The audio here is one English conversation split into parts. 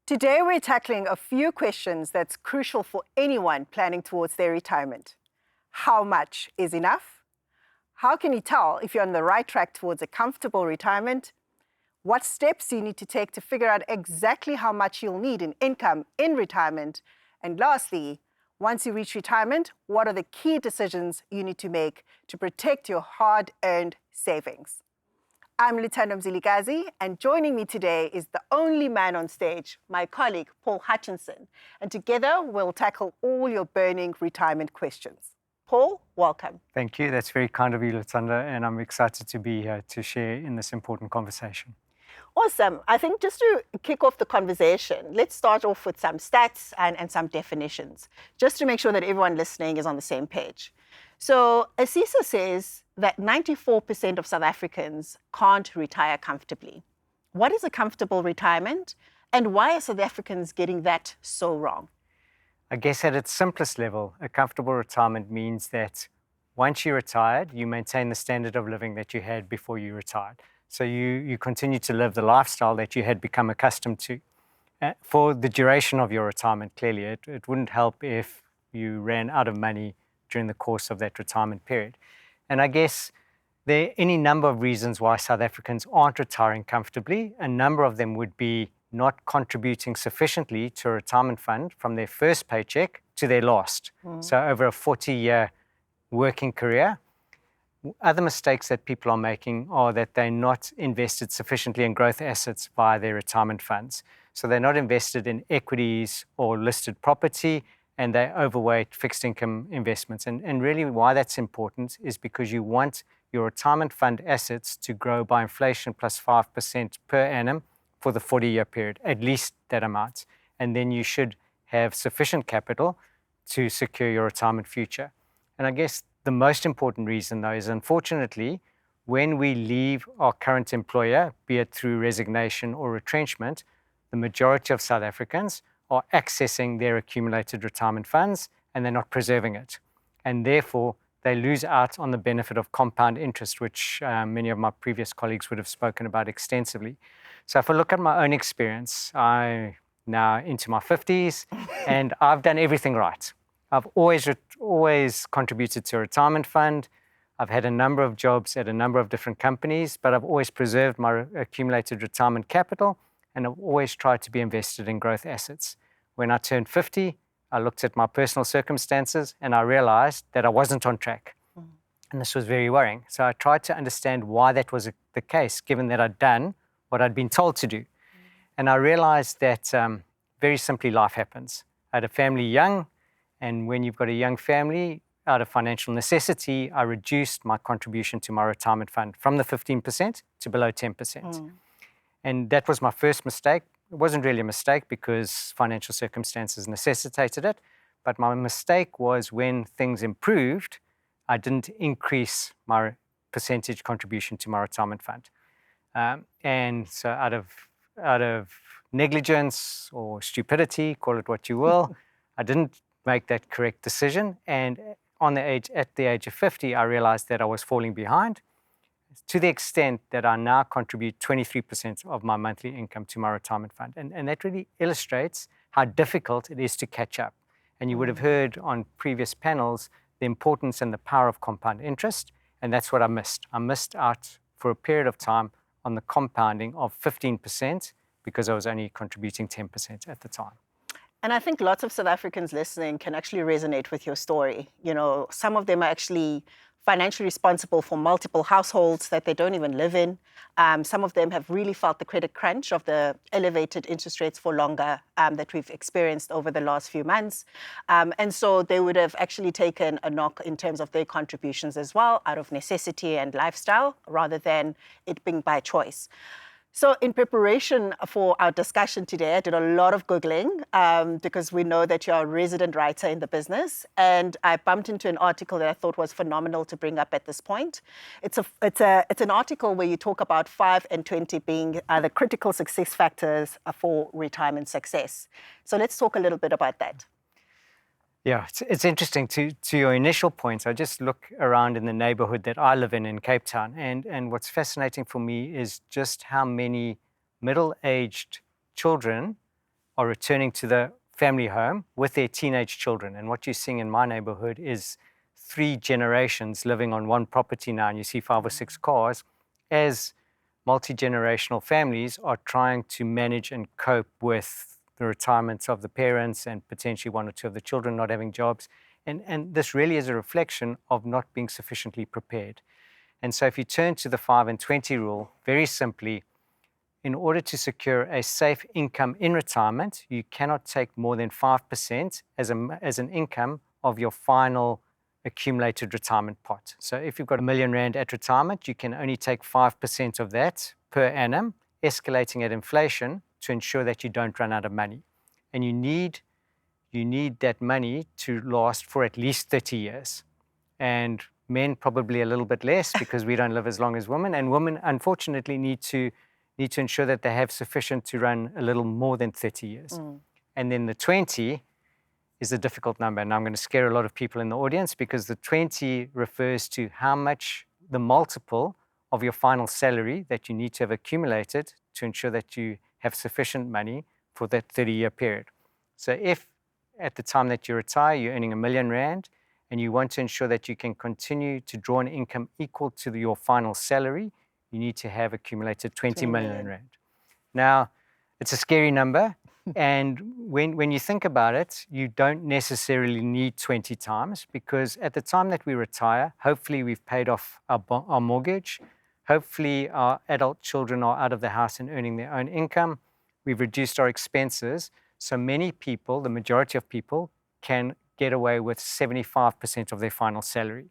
Today, we're tackling a few questions that's crucial for anyone planning towards their retirement. How much is enough? How can you tell if you're on the right track towards a comfortable retirement? What steps do you need to take to figure out exactly how much you'll need in income in retirement? And lastly, once you reach retirement, what are the key decisions you need to make to protect your hard-earned savings? I'm Lutando Mzilikazi, and joining me today is the only man on stage, my colleague, Paul Hutchinson. And together, we'll tackle all your burning retirement questions. Paul, welcome. Thank you. That's very kind of you, Lutando, and I'm excited to be here to share in this important conversation. Awesome. I think just to kick off the conversation, let's start off with some stats and some definitions, just to make sure that everyone listening is on the same page. So Asisa says that 94% of South Africans can't retire comfortably. What is a comfortable retirement, and why are South Africans getting that so wrong? I guess at its simplest level, a comfortable retirement means that once you're retired, you maintain the standard of living that you had before you retired. So you continue to live the lifestyle that you had become accustomed to. For the duration of your retirement, clearly, it wouldn't help if you ran out of money during the course of that retirement period. And I guess there are any number of reasons why South Africans aren't retiring comfortably. A number of them would be not contributing sufficiently to a retirement fund from their first paycheck to their last. So over a 40-year working career. Other mistakes that people are making are that they're not invested sufficiently in growth assets via their retirement funds. So they're not invested in equities or listed property, and they overweight fixed income investments. And really why that's important is because you want your retirement fund assets to grow by inflation plus 5% per annum for the 40-year period, at least that amount. And then you should have sufficient capital to secure your retirement future. And I guess the most important reason, though, is unfortunately, when we leave our current employer, be it through resignation or retrenchment, the majority of South Africans are accessing their accumulated retirement funds and they're not preserving it. And therefore, they lose out on the benefit of compound interest, which many of my previous colleagues would have spoken about extensively. So if I look at my own experience, I'm now into my 50s and I've done everything right. I've always contributed to a retirement fund. I've had a number of jobs at a number of different companies, but I've always preserved my accumulated retirement capital, and I've always tried to be invested in growth assets. When I turned 50, I looked at my personal circumstances and I realized that I wasn't on track. And this was very worrying. So I tried to understand why that was the case, given that I'd done what I'd been told to do. And I realized that very simply life happens. I had a family young, and when you've got a young family, out of financial necessity, I reduced my contribution to my retirement fund from the 15% to below 10%. And that was my first mistake. It wasn't really a mistake because financial circumstances necessitated it. But my mistake was when things improved, I didn't increase my percentage contribution to my retirement fund. And so out of negligence or stupidity, call it what you will, I didn't make that correct decision. And at the age of 50, I realized that I was falling behind to the extent that I now contribute 23% of my monthly income to my retirement fund. And that really illustrates how difficult it is to catch up. And you would have heard on previous panels the importance and the power of compound interest. And that's what I missed. I missed out for a period of time on the compounding of 15% because I was only contributing 10% at the time. And I think lots of South Africans listening can actually resonate with your story. You know, some of them are actually financially responsible for multiple households that they don't even live in. Some of them have really felt the credit crunch of the elevated interest rates for longer that we've experienced over the last few months. And so they would have actually taken a knock in terms of their contributions as well, out of necessity and lifestyle, rather than it being by choice. So in preparation for our discussion today, I did a lot of Googling because we know that you're a resident writer in the business. And I bumped into an article that I thought was phenomenal to bring up at this point. It's an article where you talk about 5 and 20 being the critical success factors for retirement success. So let's talk a little bit about that. Yeah, it's interesting. To your initial points, I just look around in the neighborhood that I live in Cape Town, and what's fascinating for me is just how many middle-aged children are returning to the family home with their teenage children. And what you're seeing in my neighborhood is 3 generations living on one property now, and you see 5 or 6 cars, as multi-generational families are trying to manage and cope with the retirements of the parents and potentially 1 or 2 of the children not having jobs. And this really is a reflection of not being sufficiently prepared. And so if you turn to the 5 and 20 rule, very simply, in order to secure a safe income in retirement, you cannot take more than 5% as an income of your final accumulated retirement pot. So if you've got R1 million at retirement, you can only take 5% of that per annum, escalating at inflation to ensure that you don't run out of money. And you need that money to last for at least 30 years. And men probably a little bit less because we don't live as long as women. And women, unfortunately, need to ensure that they have sufficient to run a little more than 30 years. And then the 20 is a difficult number. And I'm going to scare a lot of people in the audience because the 20 refers to how much the multiple of your final salary that you need to have accumulated to ensure that you have sufficient money for that 30-year period. So if at the time that you retire, you're earning R1 million and you want to ensure that you can continue to draw an income equal to your final salary, you need to have accumulated 20 million rand. Now, it's a scary number. And when you think about it, you don't necessarily need 20 times because at the time that we retire, hopefully we've paid off our mortgage. Hopefully our adult children are out of the house and earning their own income. We've reduced our expenses. So many people, the majority of people, can get away with 75% of their final salary.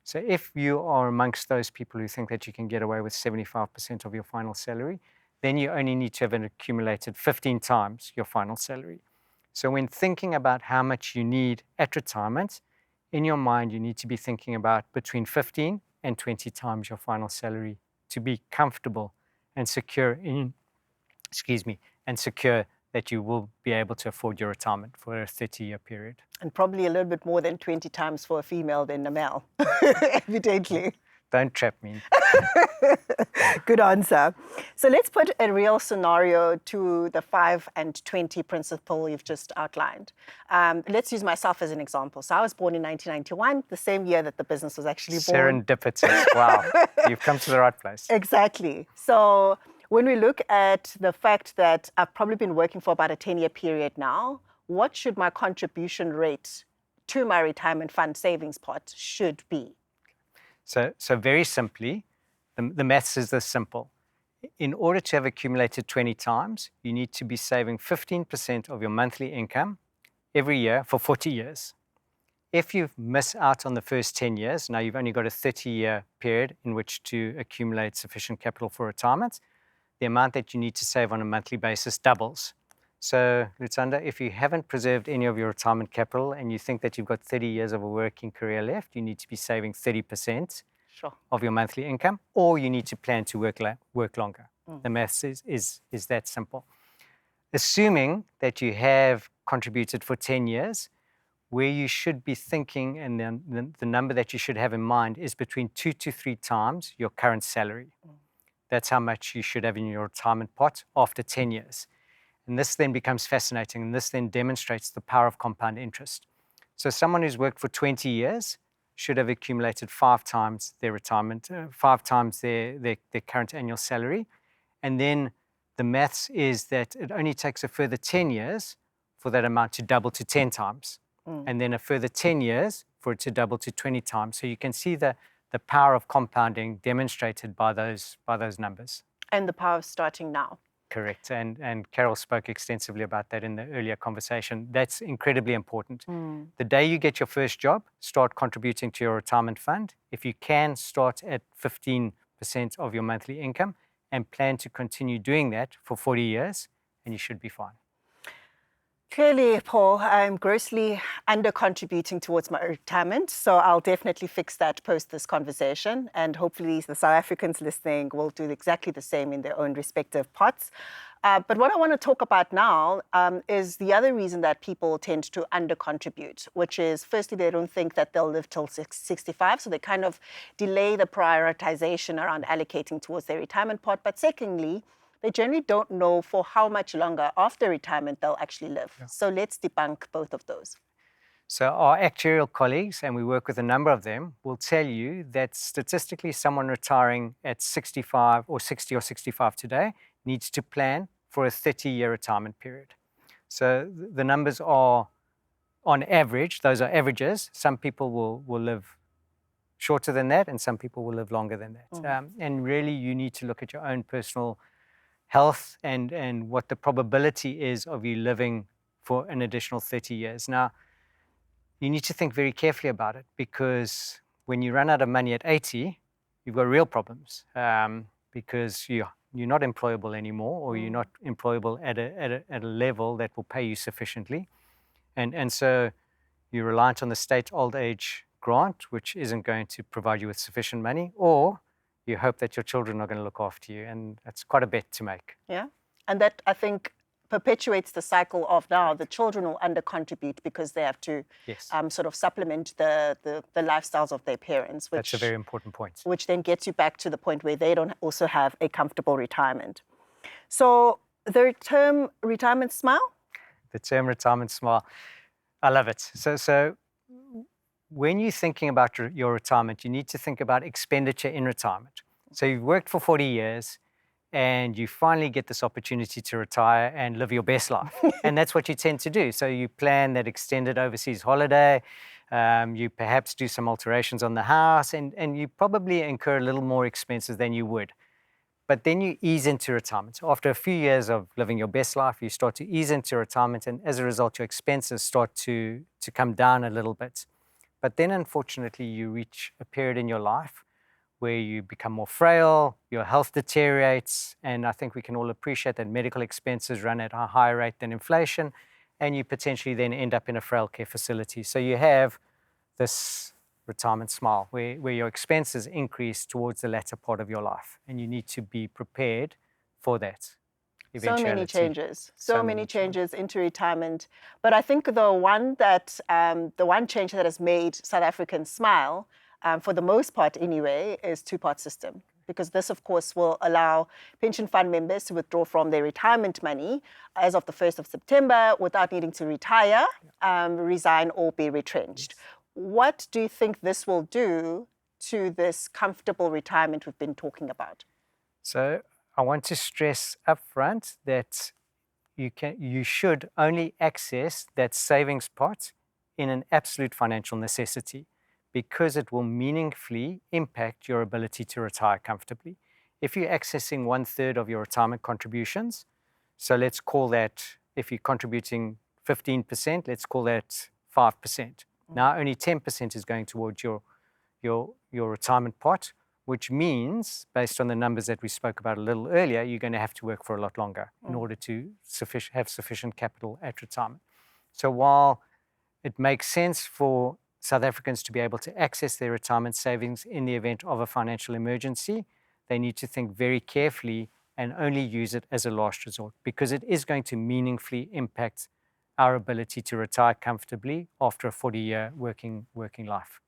So if you are amongst those people who think that you can get away with 75% of your final salary, then you only need to have accumulated 15 times your final salary. So when thinking about how much you need at retirement, in your mind, you need to be thinking about between 15 and 20 times your final salary to be comfortable and secure that you will be able to afford your retirement for a 30-year period. And probably a little bit more than 20 times for a female than a male, evidently. Don't trap me. Good answer. So let's put a real scenario to the 5 and 20 principle you've just outlined. Let's use myself as an example. So I was born in 1991, the same year that the business was actually born. Serendipitous. Wow. You've come to the right place. Exactly. So when we look at the fact that I've probably been working for about a 10-year period now, what should my contribution rate to my retirement fund savings pot should be? So very simply, the maths is this simple. In order to have accumulated 20 times, you need to be saving 15% of your monthly income every year for 40 years. If you miss out on the first 10 years, now you've only got a 30-year period in which to accumulate sufficient capital for retirement, the amount that you need to save on a monthly basis doubles. So, Lutsanda, if you haven't preserved any of your retirement capital and you think that you've got 30 years of a working career left, you need to be saving 30% of your monthly income, or you need to plan to work longer. The maths is that simple. Assuming that you have contributed for 10 years, where you should be thinking, and then the number that you should have in mind is between 2 to 3 times your current salary. That's how much you should have in your retirement pot after 10 years. And this then becomes fascinating, and this then demonstrates the power of compound interest. So someone who's worked for 20 years should have accumulated 5 times their retirement, 5 times their current annual salary. And then the maths is that it only takes a further 10 years for that amount to double to 10 times. And then a further 10 years for it to double to 20 times. So you can see the power of compounding demonstrated by those numbers. And the power of starting now. Correct. And Carol spoke extensively about that in the earlier conversation. That's incredibly important. The day you get your first job, start contributing to your retirement fund. If you can, start at 15% of your monthly income and plan to continue doing that for 40 years, and you should be fine. Clearly, Paul, I'm grossly under-contributing towards my retirement, so I'll definitely fix that post this conversation, and hopefully the South Africans listening will do exactly the same in their own respective pots. But what I want to talk about now is the other reason that people tend to under-contribute, which is, firstly, they don't think that they'll live till 65, so they kind of delay the prioritization around allocating towards their retirement pot. But secondly, they generally don't know for how much longer after retirement they'll actually live. Yeah. So let's debunk both of those. So our actuarial colleagues, and we work with a number of them, will tell you that statistically someone retiring at 65 or 60 or 65 today needs to plan for a 30-year retirement period. So the numbers are, on average, those are averages. Some people will live shorter than that, and some people will live longer than that. And really, you need to look at your own personal health and what the probability is of you living for an additional 30 years. Now, you need to think very carefully about it, because when you run out of money at 80, you've got real problems, because you're not employable anymore, or you're not employable at a level that will pay you sufficiently. And so you're reliant on the state old age grant, which isn't going to provide you with sufficient money, or you hope that your children are going to look after you. And that's quite a bet to make. Yeah. And that, I think, perpetuates the cycle of now the children will under-contribute because they have to Yes. Sort of supplement the lifestyles of their parents. That's a very important point. Which then gets you back to the point where they don't also have a comfortable retirement. So the term retirement smile? The term retirement smile, I love it. So when you're thinking about your retirement, you need to think about expenditure in retirement. So you've worked for 40 years, and you finally get this opportunity to retire and live your best life. And that's what you tend to do. So you plan that extended overseas holiday, you perhaps do some alterations on the house, and you probably incur a little more expenses than you would. But then you ease into retirement. So after a few years of living your best life, you start to ease into retirement, and as a result, your expenses start to come down a little bit. But then, unfortunately, you reach a period in your life where you become more frail, your health deteriorates, and I think we can all appreciate that medical expenses run at a higher rate than inflation, and you potentially then end up in a frail care facility. So you have this retirement smile where your expenses increase towards the latter part of your life, and you need to be prepared for that eventuality. So many changes into retirement. But I think the one change that has made South Africans smile, for the most part anyway, is two-part system. Because this, of course, will allow pension fund members to withdraw from their retirement money as of the 1st of September without needing to retire, resign, or be retrenched. Yes. What do you think this will do to this comfortable retirement we've been talking about? So I want to stress upfront that you should only access that savings pot in an absolute financial necessity, because it will meaningfully impact your ability to retire comfortably. If you're accessing 1/3 of your retirement contributions, so let's call that, if you're contributing 15%, let's call that 5%. Now only 10% is going towards your retirement pot, which means, based on the numbers that we spoke about a little earlier, you're going to have to work for a lot longer in order to have sufficient capital at retirement. So while it makes sense for South Africans to be able to access their retirement savings in the event of a financial emergency, they need to think very carefully and only use it as a last resort, because it is going to meaningfully impact our ability to retire comfortably after a 40-year working life.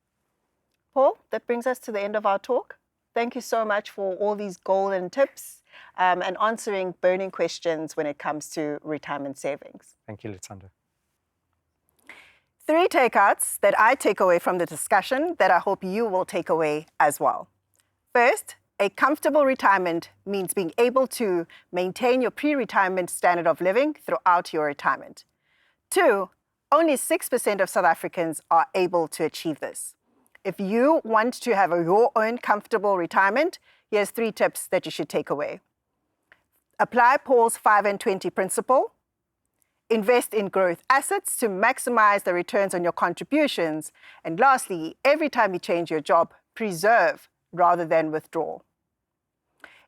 Paul, that brings us to the end of our talk. Thank you so much for all these golden tips and answering burning questions when it comes to retirement savings. Thank you, Lutando. 3 takeouts that I take away from the discussion that I hope you will take away as well. First, a comfortable retirement means being able to maintain your pre-retirement standard of living throughout your retirement. 2, only 6% of South Africans are able to achieve this. If you want to have your own comfortable retirement, here's 3 tips that you should take away. Apply Paul's 5 and 20 principle. Invest in growth assets to maximize the returns on your contributions. And lastly, every time you change your job, preserve rather than withdraw.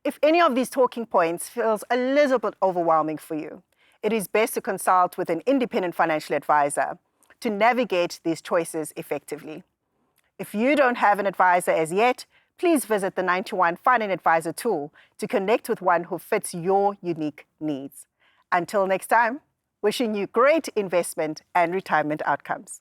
If any of these talking points feels a little bit overwhelming for you, it is best to consult with an independent financial advisor to navigate these choices effectively. If you don't have an advisor as yet, please visit the 91 Find an Advisor tool to connect with one who fits your unique needs. Until next time, wishing you great investment and retirement outcomes.